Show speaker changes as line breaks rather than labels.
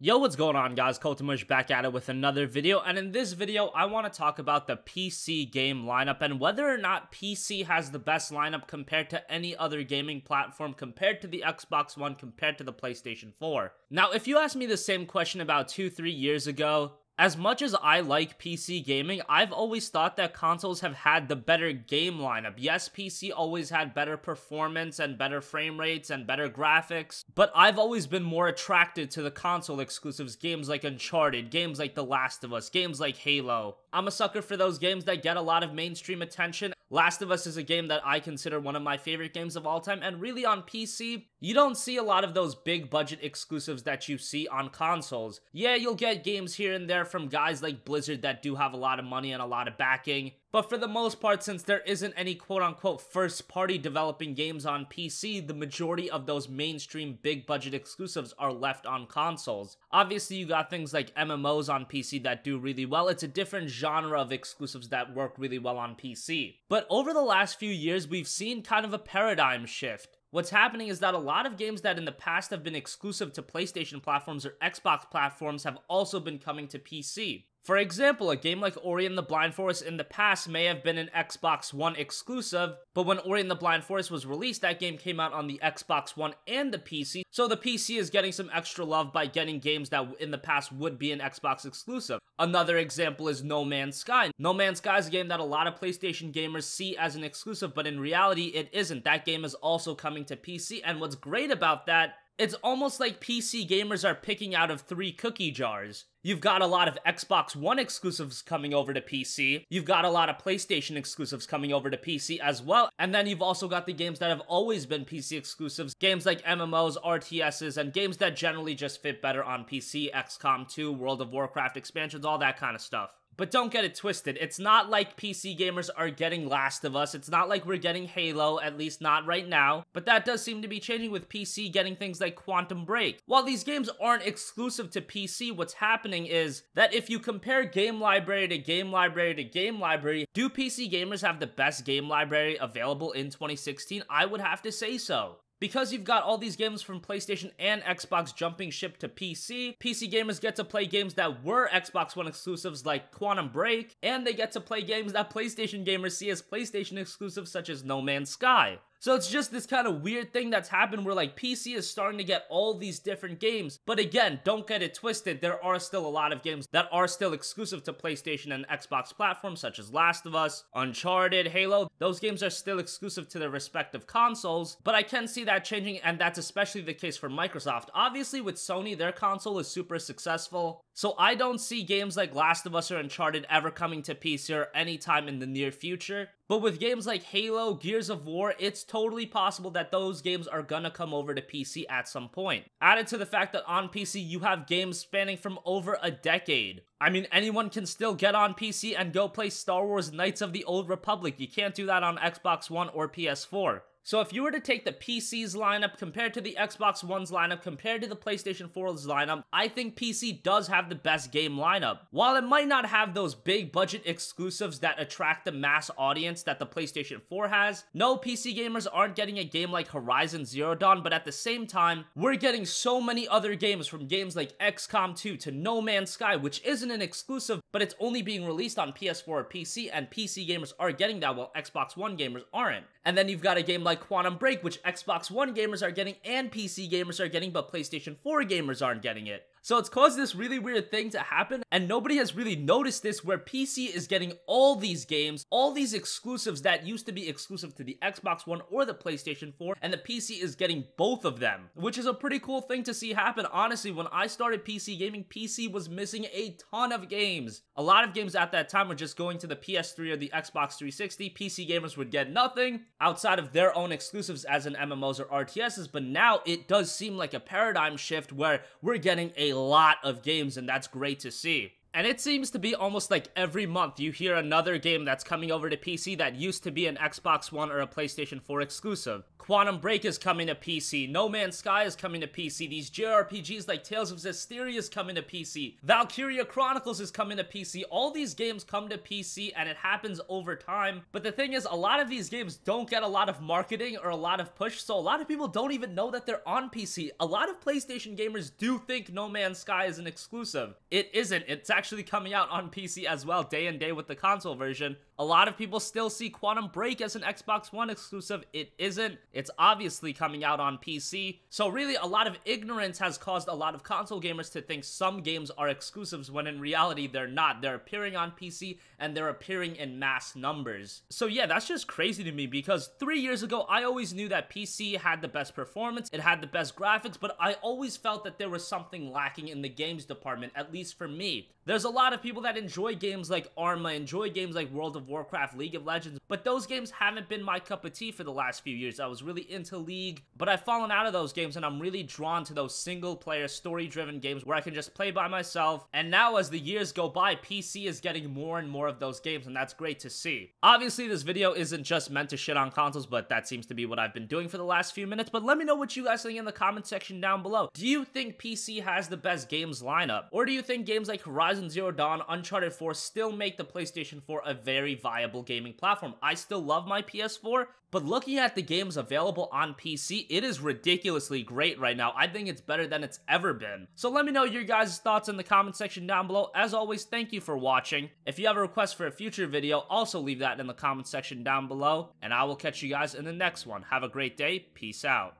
Yo, what's going on, guys? CultOfMush back at it with another video, and in this video I want to talk about the PC game lineup and whether or not PC has the best lineup compared to any other gaming platform, compared to the Xbox One, compared to the PlayStation 4. Now, if you asked me the same question about 2-3 years ago, as much as I like PC gaming, I've always thought that consoles have had the better game lineup. Yes, PC always had better performance and better frame rates and better graphics, but I've always been more attracted to the console exclusives, games like Uncharted, games like The Last of Us, games like Halo. I'm a sucker for those games that get a lot of mainstream attention. Last of Us is a game that I consider one of my favorite games of all time, and really on PC, you don't see a lot of those big budget exclusives that you see on consoles. Yeah, you'll get games here and there from guys like Blizzard that do have a lot of money and a lot of backing, but for the most part, since there isn't any quote-unquote first-party developing games on PC, the majority of those mainstream big-budget exclusives are left on consoles. Obviously, you got things like MMOs on PC that do really well. It's a different genre of exclusives that work really well on PC. But over the last few years, we've seen kind of a paradigm shift. What's happening is that a lot of games that in the past have been exclusive to PlayStation platforms or Xbox platforms have also been coming to PC. For example, a game like Ori and the Blind Forest in the past may have been an Xbox One exclusive, but when Ori and the Blind Forest was released, that game came out on the Xbox One and the PC, so the PC is getting some extra love by getting games that in the past would be an Xbox exclusive. Another example is No Man's Sky. No Man's Sky is a game that a lot of PlayStation gamers see as an exclusive, but in reality, it isn't. That game is also coming to PC, and what's great about that, it's almost like PC gamers are picking out of 3 cookie jars. You've got a lot of Xbox One exclusives coming over to PC, you've got a lot of PlayStation exclusives coming over to PC as well, and then you've also got the games that have always been PC exclusives, games like MMOs, RTSs, and games that generally just fit better on PC, XCOM 2, World of Warcraft expansions, all that kind of stuff. But don't get it twisted, it's not like PC gamers are getting Last of Us, it's not like we're getting Halo, at least not right now, but that does seem to be changing with PC getting things like Quantum Break. While these games aren't exclusive to PC, what's happening is that if you compare game library to game library to game library, do PC gamers have the best game library available in 2016? I would have to say so. Because you've got all these games from PlayStation and Xbox jumping ship to PC, PC gamers get to play games that were Xbox One exclusives like Quantum Break, and they get to play games that PlayStation gamers see as PlayStation exclusives such as No Man's Sky. So it's just this kind of weird thing that's happened where like PC is starting to get all these different games, but again, don't get it twisted, there are still a lot of games that are still exclusive to PlayStation and Xbox platforms such as Last of Us, Uncharted, Halo. Those games are still exclusive to their respective consoles, but I can see that changing, and that's especially the case for Microsoft. Obviously with Sony, their console is super successful, so I don't see games like Last of Us or Uncharted ever coming to PC or anytime in the near future. But with games like Halo, Gears of War, it's totally possible that those games are gonna come over to PC at some point. Added to the fact that on PC, you have games spanning from over a decade. I mean, anyone can still get on PC and go play Star Wars Knights of the Old Republic. You can't do that on Xbox One or PS4. So if you were to take the PC's lineup compared to the Xbox One's lineup compared to the PlayStation 4's lineup, I think PC does have the best game lineup. While it might not have those big budget exclusives that attract the mass audience that the PlayStation 4 has, no, PC gamers aren't getting a game like Horizon Zero Dawn, but at the same time, we're getting so many other games, from games like XCOM 2 to No Man's Sky, which isn't an exclusive, but it's only being released on PS4 or PC, and PC gamers are getting that while Xbox One gamers aren't. And then you've got a game like Quantum Break, which Xbox One gamers are getting and PC gamers are getting, but PlayStation 4 gamers aren't getting it. So it's caused this really weird thing to happen, and nobody has really noticed this, where PC is getting all these games, all these exclusives that used to be exclusive to the Xbox One or the PlayStation 4, and the PC is getting both of them, which is a pretty cool thing to see happen. Honestly, when I started PC gaming, PC was missing a ton of games. A lot of games at that time were just going to the PS3 or the Xbox 360. PC gamers would get nothing outside of their own exclusives as in MMOs or RTSs, but now it does seem like a paradigm shift where we're getting a lot of games, and that's great to see. And it seems to be almost like every month you hear another game that's coming over to PC that used to be an Xbox One or a PlayStation 4 exclusive. Quantum Break is coming to PC, No Man's Sky is coming to PC, these JRPGs like Tales of Zestiria is coming to PC, Valkyria Chronicles is coming to PC, all these games come to PC and it happens over time. But the thing is, a lot of these games don't get a lot of marketing or a lot of push, so a lot of people don't even know that they're on PC. A lot of PlayStation gamers do think No Man's Sky is an exclusive. It isn't. It's actually coming out on PC as well, day and day with the console version. A lot of people still see Quantum Break as an Xbox One exclusive. It isn't. It's obviously coming out on PC. So really, a lot of ignorance has caused a lot of console gamers to think some games are exclusives when in reality they're not. They're appearing on PC and they're appearing in mass numbers. So yeah, that's just crazy to me because 3 years ago, I always knew that PC had the best performance, it had the best graphics, but I always felt that there was something lacking in the games department, at least for me. There's a lot of people that enjoy games like Arma, enjoy games like World of Warcraft, League of Legends, but those games haven't been my cup of tea for the last few years. I was really into League, but I've fallen out of those games and I'm really drawn to those single-player, story-driven games where I can just play by myself. And now as the years go by, PC is getting more and more of those games, and that's great to see. Obviously, this video isn't just meant to shit on consoles, but that seems to be what I've been doing for the last few minutes. But let me know what you guys think in the comment section down below. Do you think PC has the best games lineup? Or do you think games like Horizon Zero Dawn, Uncharted 4 still make the PlayStation 4 a very viable gaming platform? I still love my PS4, but looking at the games available on PC, it is ridiculously great right now. I think it's better than it's ever been. So let me know your guys' thoughts in the comment section down below. As always, thank you for watching. If you have a request for a future video, also leave that in the comment section down below, and I will catch you guys in the next one. Have a great day. Peace out.